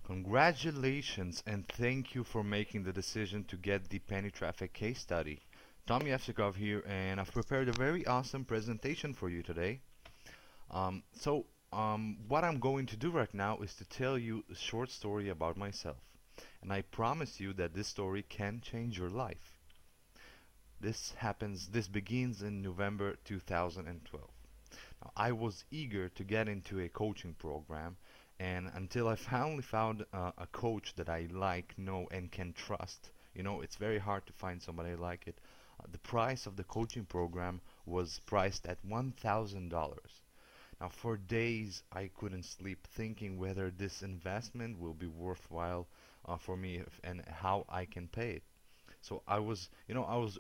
Congratulations and thank you for making the decision to get the penny traffic case study. Tom Yevsikov here, and I've prepared a very awesome presentation for you today. What I'm going to do right now is to tell you a short story about myself. And I promise you that this story can change your life. This begins in November 2012. Now, I was eager to get into a coaching program, and until I finally found a coach that I like, know, and can trust, it's very hard to find somebody like it. The price of the coaching program was priced at $1,000. Now, for days, I couldn't sleep thinking whether this investment will be worthwhile for me and how I can pay it. So I was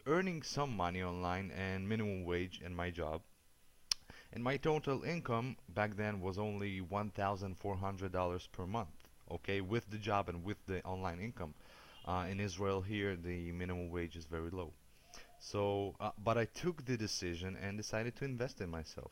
earning some money online and minimum wage in my job, and my total income back then was only $1,400 per month. Okay, with the job and with the online income. In Israel here, the minimum wage is very low. But I took the decision and decided to invest in myself.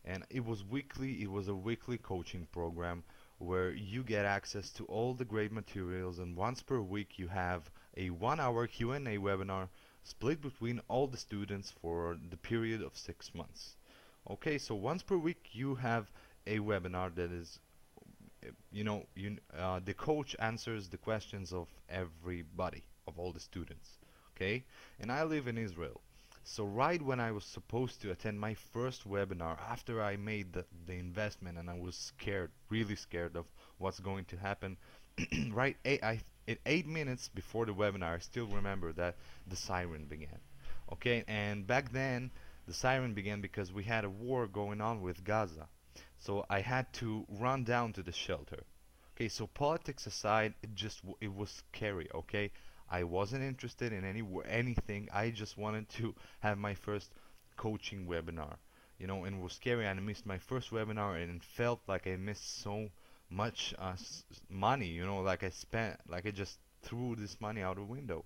And it was weekly. It was a weekly coaching program where you get access to all the great materials, and once per week you have a 1 hour Q&A webinar split between all the students for the period of 6 months. Okay, so once per week you have a webinar that is, the coach answers the questions of everybody, of all the students. Okay, and I live in Israel. So right when I was supposed to attend my first webinar after I made the investment, and I was scared, really scared of what's going to happen, right, 8 minutes before the webinar, I still remember that the siren began. Okay, and back then the siren began because we had a war going on with Gaza. So I had to run down to the shelter. Okay, so politics aside, it was scary. Okay, I wasn't interested in anything. I just wanted to have my first coaching webinar. And it was scary. And I missed my first webinar, and it felt like I missed so much money. Like I just threw this money out the window.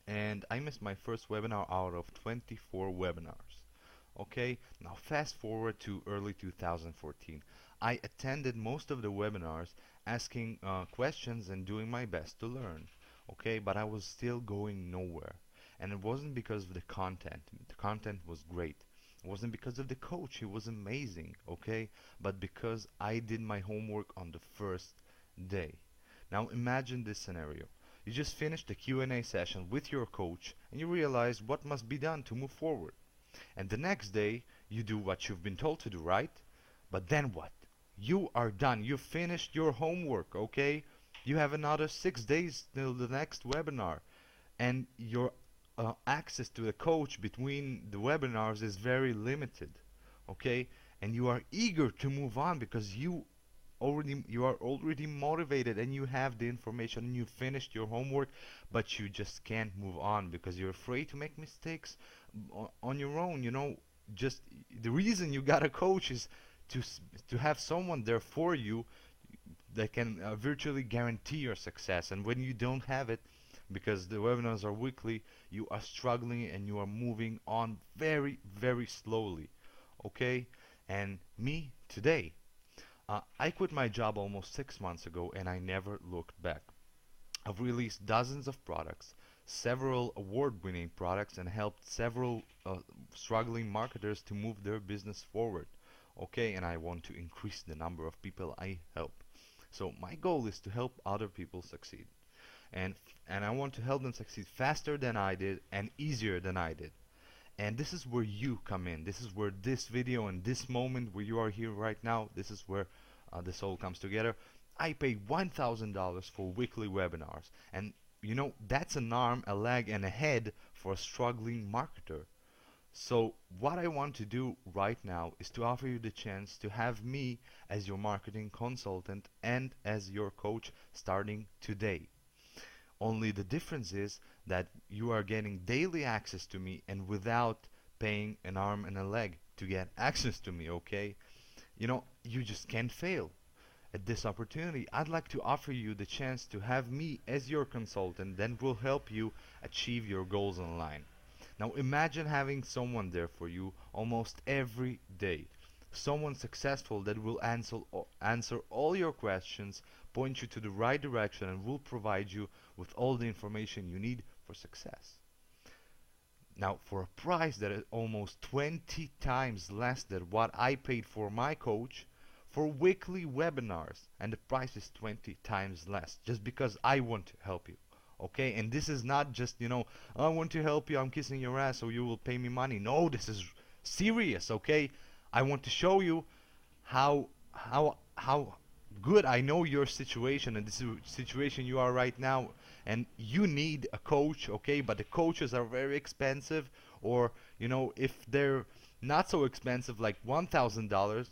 And I missed my first webinar out of 24 webinars. Okay, now fast forward to early 2014. I attended most of the webinars, asking questions and doing my best to learn. Okay, but I was still going nowhere. And it wasn't because of the content. The content was great. It wasn't because of the coach. He was amazing. Okay, but because I did my homework on the first day. Now imagine this scenario. You just finished the Q&A session with your coach, and you realize what must be done to move forward. And the next day, you do what you've been told to do, right? But then what? You are done. You finished your homework, okay? You have another 6 days till the next webinar. And your access to the coach between the webinars is very limited, okay? And you are eager to move on because you are already motivated and you have the information and you finished your homework, but you just can't move on because you're afraid to make mistakes on your own. Just the reason you got a coach is to have someone there for you that can virtually guarantee your success. And when you don't have it, because the webinars are weekly, you are struggling and you are moving on very, very slowly. Okay? And me today, I quit my job almost 6 months ago, and I never looked back. I've released dozens of products, several award-winning products, and helped several struggling marketers to move their business forward. Okay, and I want to increase the number of people I help. So my goal is to help other people succeed. And I want to help them succeed faster than I did and easier than I did. And this is where you come in. This is where this video and this moment where you are here right now, this is where this all comes together. I pay $1,000 for weekly webinars. And that's an arm, a leg, and a head for a struggling marketer. So what I want to do right now is to offer you the chance to have me as your marketing consultant and as your coach starting today. Only the difference is that you are getting daily access to me and without paying an arm and a leg to get access to me, okay? You just can't fail at this opportunity. I'd like to offer you the chance to have me as your consultant that will help you achieve your goals online. Now imagine having someone there for you almost every day. someone successful that will answer all your questions, point you to the right direction, and will provide you with all the information you need for success. Now, for a price that is almost 20 times less than what I paid for my coach for weekly webinars, and the price is 20 times less just because I want to help you. Okay, and this is not just, I want to help you, I'm kissing your ass, so you will pay me money. No, this is serious. Okay, I want to show you how good I know your situation and this situation you are right now, and you need a coach. Okay, but the coaches are very expensive, or if they're not so expensive, like $1,000,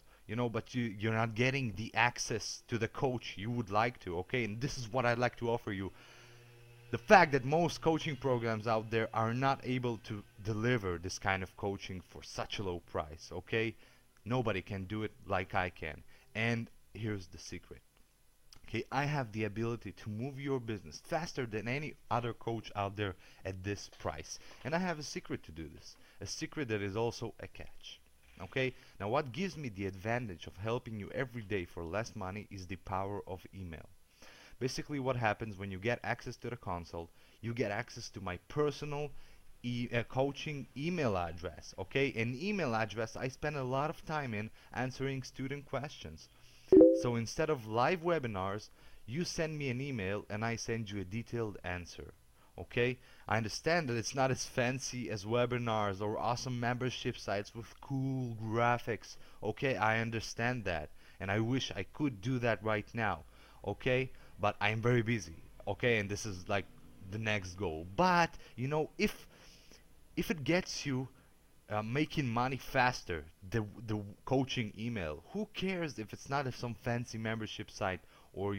but you're not getting the access to the coach you would like to. Okay, and this is what I'd like to offer you. The fact that most coaching programs out there are not able to deliver this kind of coaching for such a low price. Okay, nobody can do it like I can. And here's the secret. Okay, I have the ability to move your business faster than any other coach out there at this price. And I have a secret to do this. A secret that is also a catch. Okay, now what gives me the advantage of helping you every day for less money is the power of email. Basically, what happens when you get access to the consult, you get access to my personal coaching email address. Okay, an email address I spend a lot of time in answering student questions. So instead of live webinars, you send me an email and I send you a detailed answer. Okay, I understand that it's not as fancy as webinars or awesome membership sites with cool graphics. Okay, I understand that, and I wish I could do that right now. Okay, but I'm very busy. Okay, and this is like the next goal. But if it gets you making money faster, the coaching email, who cares if it's not some fancy membership site, or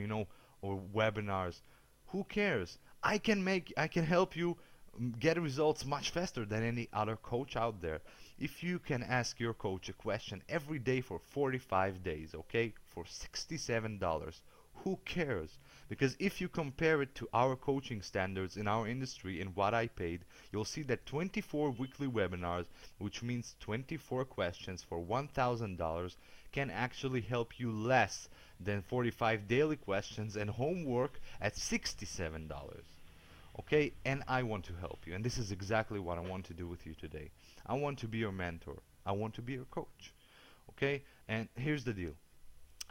or webinars? Who cares? I can help you get results much faster than any other coach out there. If you can ask your coach a question every day for 45 days, okay, for $67, who cares? Because if you compare it to our coaching standards in our industry and what I paid, you'll see that 24 weekly webinars, which means 24 questions for $1,000, can actually help you less than 45 daily questions and homework at $67. Okay, and I want to help you, and this is exactly what I want to do with you today. I want to be your mentor. I want to be your coach. Okay, and here's the deal.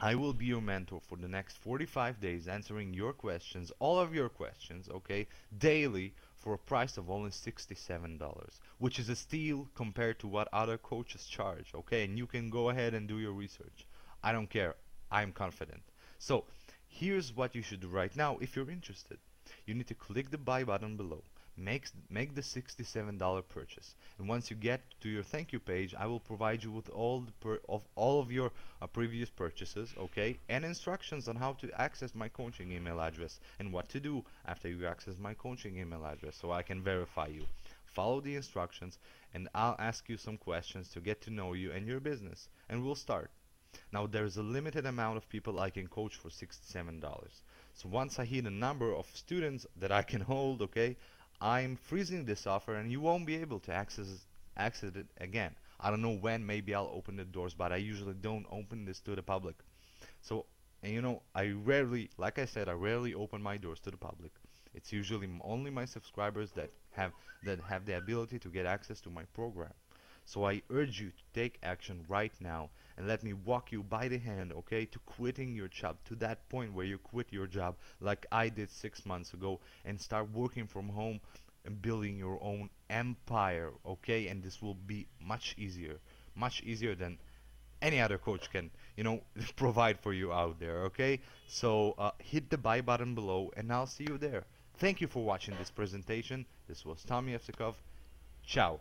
I will be your mentor for the next 45 days, answering your questions, all of your questions, okay, daily, for a price of only $67, which is a steal compared to what other coaches charge, okay? And you can go ahead and do your research. I don't care. I'm confident. So, here's what you should do right now if you're interested. You need to click the buy button below. Make the $67 purchase, and once you get to your thank you page, I will provide you with all of your previous purchases, okay, and instructions on how to access my coaching email address and what to do after you access my coaching email address, so I can verify you. Follow the instructions, and I'll ask you some questions to get to know you and your business, and we'll start. Now, there's a limited amount of people I can coach for $67. So once I hit a number of students that I can hold, okay, I'm freezing this offer and you won't be able to access it again. I don't know when, maybe I'll open the doors, but I usually don't open this to the public. So, and I rarely, like I said, I rarely open my doors to the public. It's usually only my subscribers that have the ability to get access to my program. So I urge you to take action right now and let me walk you by the hand, okay, to quitting your job, to that point where you quit your job like I did 6 months ago, and start working from home and building your own empire, okay? And this will be much easier than any other coach can, provide for you out there, okay? So hit the buy button below and I'll see you there. Thank you for watching this presentation. This was Tommy Evsikov. Ciao.